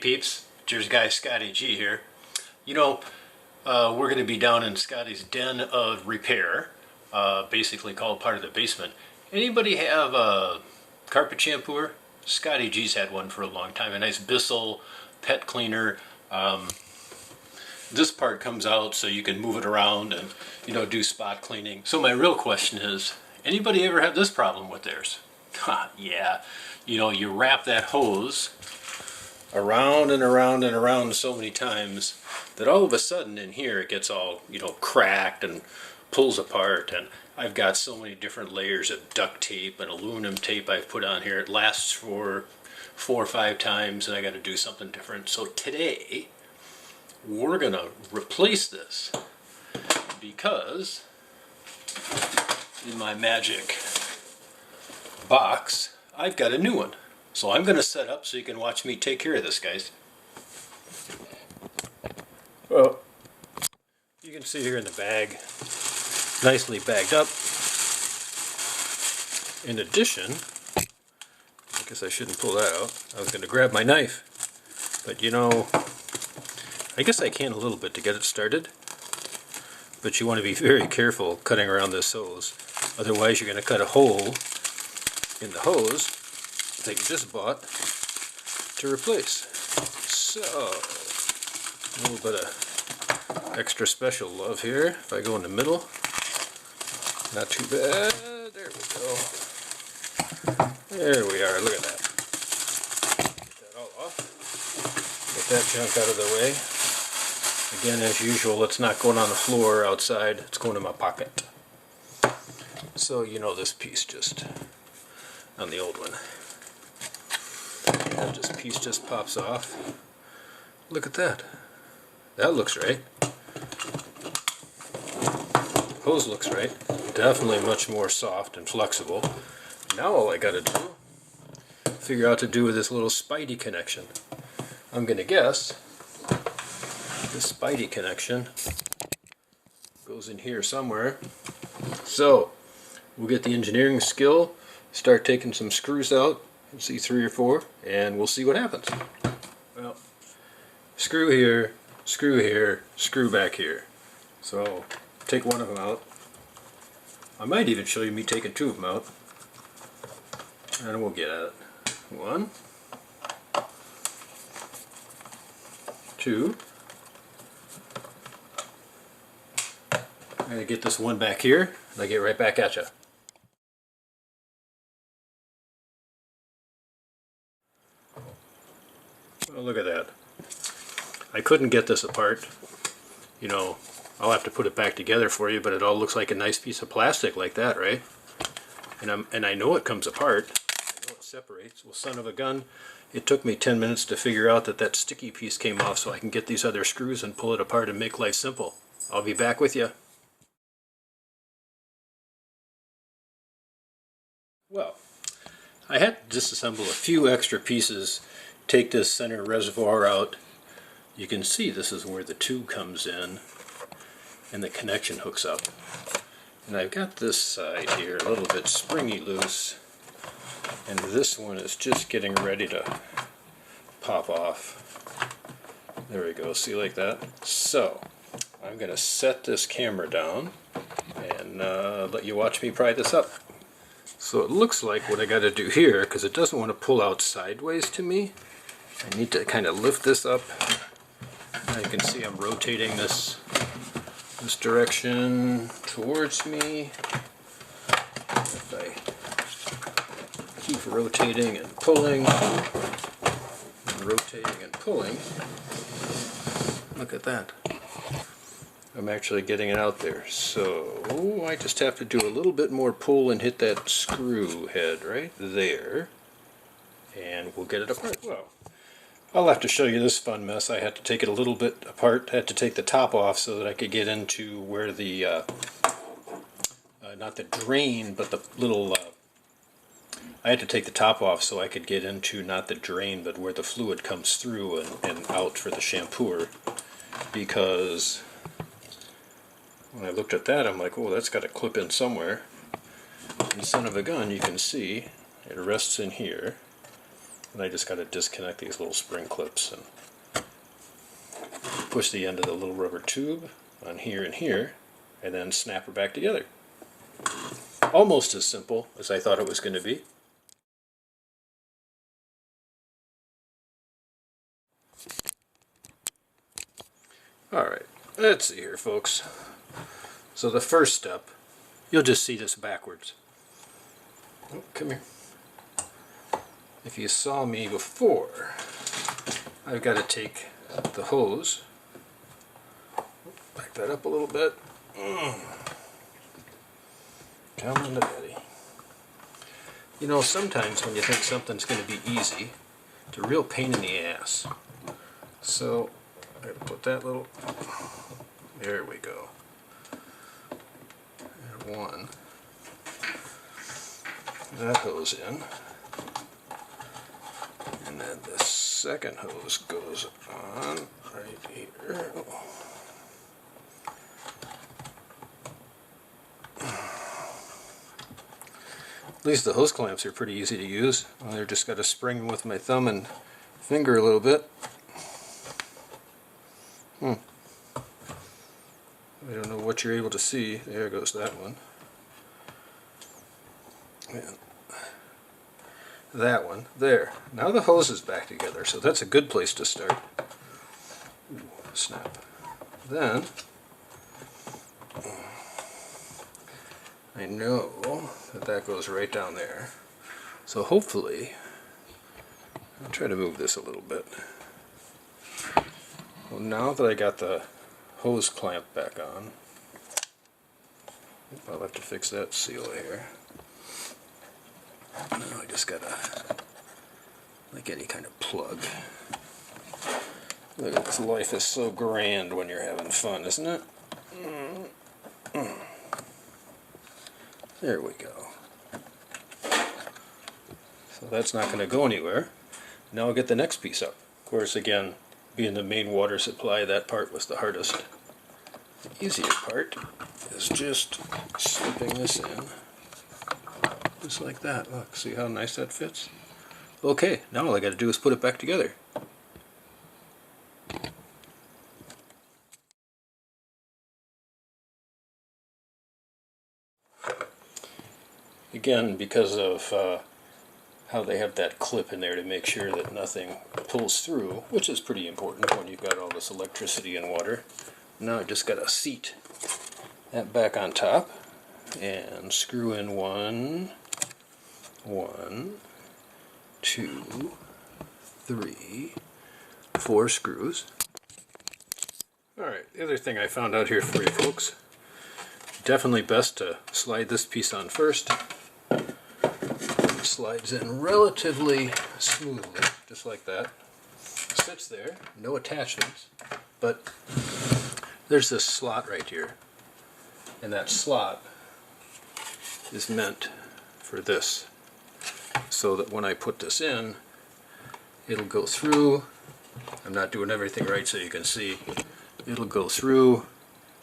peeps, Jersey guy Scotty G here. You know, we're going to be down in Scotty's den of repair, basically called part of the basement. Anybody have a carpet shampooer? Scotty G's had one for a long time, a nice Bissell pet cleaner. This part comes out so you can move it around and, you know, do spot cleaning. So my real question is, anybody ever have this problem with theirs? Yeah, you know, you wrap that hose around and around and around so many times that all of a sudden in here it gets all, you know, cracked and pulls apart. And I've got so many different layers of duct tape and aluminum tape I've put on here. It lasts for 4 or 5 times and I got to do something different. So today we're gonna replace this because in my magic box I've got a new one. So I'm going to set up so you can watch me take care of this, guys. Well, you can see here in the bag, nicely bagged up. In addition, I guess I shouldn't pull that out. I was going to grab my knife, but you know, I guess I can a little bit to get it started. But you want to be very careful cutting around this hose. Otherwise you're going to cut a hole in the hose that you just bought to replace. So, a little bit of extra special love here. If I go in the middle, not too bad. There we go. There we are. Look at that. Get that all off. Get that junk out of the way. Again, as usual, it's not going on the floor outside. It's going in my pocket. So you know this piece just on the old one. And this piece just pops off. Look at that. That looks right. Hose looks right. Definitely much more soft and flexible. Now all I gotta do, figure out what to do with this little Spidey connection. I'm gonna guess this Spidey connection goes in here somewhere. So we'll get the engineering skill, start taking some screws out. See 3 or 4, and we'll see what happens. Well, screw here, screw back here. So take one of them out. I might even show you me taking 2 of them out, and we'll get at it. 1, 2. I'm gonna get this one back here, and I get right back at you. Oh, look at that. I couldn't get this apart. You know, I'll have to put it back together for you, but it all looks like a nice piece of plastic like that, right? And I know it comes apart. I know it separates. Well, son of a gun, it took me 10 minutes to figure out that that sticky piece came off so I can get these other screws and pull it apart and make life simple. I'll be back with you. Well, I had to disassemble a few extra pieces. Take this center reservoir out. You can see this is where the tube comes in and the connection hooks up. And I've got this side here a little bit springy loose, and this one is just getting ready to pop off. There we go, see, like that? So I'm going to set this camera down and let you watch me pry this up. So it looks like what I got to do here, because it doesn't want to pull out sideways to me, I need to kind of lift this up. Now you can see I'm rotating this direction towards me. If I keep rotating and pulling, and rotating and pulling, look at that. I'm actually getting it out there. So I just have to do a little bit more pull and hit that screw head right there, and we'll get it apart. Well, I'll have to show you this fun mess. I had to take it a little bit apart. I had to take the top off so that I could get into where the, not the drain, but the little, I had to take the top off so I could get into not the drain, but where the fluid comes through and out for the shampooer. Because when I looked at that, I'm like, oh, that's got to clip in somewhere. And son of a gun, you can see it rests in here. And I just got to disconnect these little spring clips, and push the end of the little rubber tube on here and here, and then snap her back together. Almost as simple as I thought it was going to be. Alright, let's see here, folks. So the first step, you'll just see this backwards. Oh, come here. If you saw me before, I've got to take the hose, back that up a little bit. Come on, daddy. You know, sometimes when you think something's going to be easy, it's a real pain in the ass. So, I put that little, there we go. And one. That hose in. And then the second hose goes on right here. At least the hose clamps are pretty easy to use. I've just got to spring them with my thumb and finger a little bit. I don't know what you're able to see. There goes that one. And that one. There. Now the hose is back together, so that's a good place to start. Ooh, snap. Then, I know that goes right down there. So hopefully, I'll try to move this a little bit. Well, now that I got the hose clamp back on, I'll have to fix that seal here. Now I just gotta, like any kind of plug. Look at this, life is so grand when you're having fun, isn't it? There we go. So that's not going to go anywhere. Now I'll get the next piece up. Of course, again, being the main water supply, that part was the hardest. The easiest part is just slipping this in. Just like that. Look, see how nice that fits? Okay, now all I got to do is put it back together. Again, because of how they have that clip in there to make sure that nothing pulls through, which is pretty important when you've got all this electricity and water. Now I just got to seat that back on top and screw in one, two, three, 4 screws. Alright, the other thing I found out here for you folks, definitely best to slide this piece on first. It slides in relatively smoothly, just like that. Sits there, no attachments, but there's this slot right here, and that slot is meant for this, so that when I put this in, it'll go through. I'm not doing everything right so you can see. It'll go through,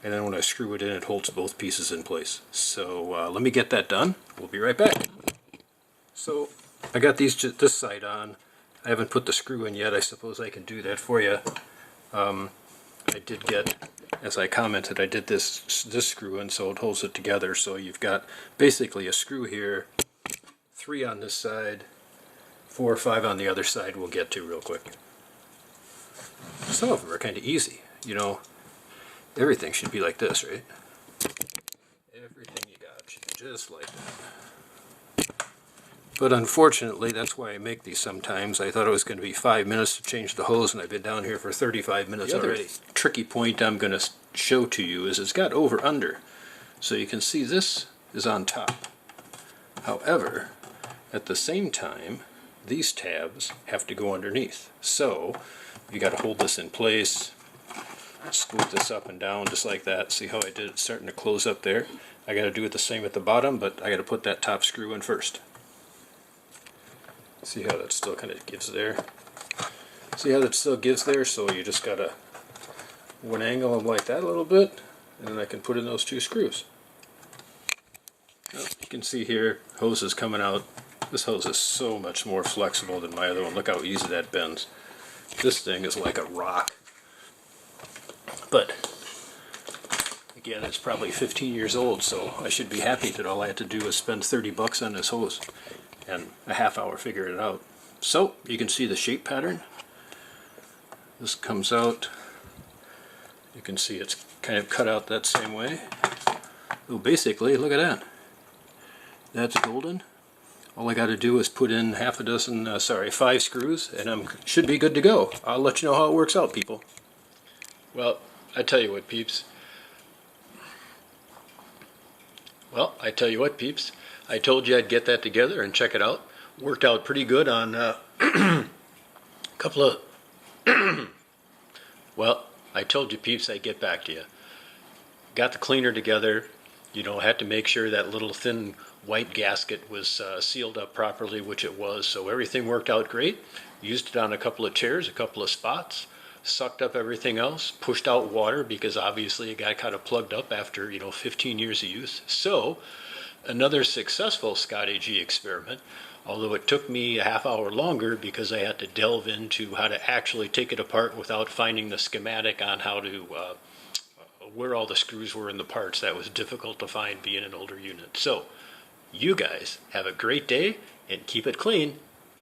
and then when I screw it in, it holds both pieces in place. So let me get that done. We'll be right back. So I got this side on. I haven't put the screw in yet. I suppose I can do that for you. I did get, as I commented, I did this screw in so it holds it together. So you've got basically a screw here, 3 on this side, 4 or 5 on the other side we'll get to real quick. Some of them are kind of easy. You know, everything should be like this, right? Everything you got should be just like that. But unfortunately, that's why I make these sometimes. I thought it was going to be 5 minutes to change the hose, and I've been down here for 35 minutes already. Tricky point I'm going to show to you is it's got over-under. So you can see this is on top. However, at the same time, these tabs have to go underneath. So you got to hold this in place, scoot this up and down just like that. See how I did it starting to close up there? I got to do it the same at the bottom, but I got to put that top screw in first. See how that still kind of gives there? See how that still gives there? So you just got to angle them like that a little bit, and then I can put in those 2 screws. Now, you can see here, hose is coming out. This hose is so much more flexible than my other one. Look how easy that bends. This thing is like a rock. But again, it's probably 15 years old, so I should be happy that all I had to do was spend 30 bucks on this hose and a half hour figuring it out. So you can see the shape pattern. This comes out. You can see it's kind of cut out that same way. So basically, look at that. That's golden. All I got to do is put in 5 screws, and I should be good to go. I'll let you know how it works out, people. Well, I tell you what, peeps. I told you I'd get that together and check it out. Worked out pretty good on a couple of... Well, I told you, peeps, I'd get back to you. Got the cleaner together. You know, had to make sure that little thin white gasket was sealed up properly, which it was, so everything worked out great. Used it on a couple of chairs, a couple of spots, sucked up everything else, pushed out water because obviously it got kind of plugged up after, 15 years of use. So, another successful Scott AG experiment, although it took me a half hour longer because I had to delve into how to actually take it apart without finding the schematic on how to where all the screws were in the parts. That was difficult to find being an older unit. So, you guys have a great day and keep it clean.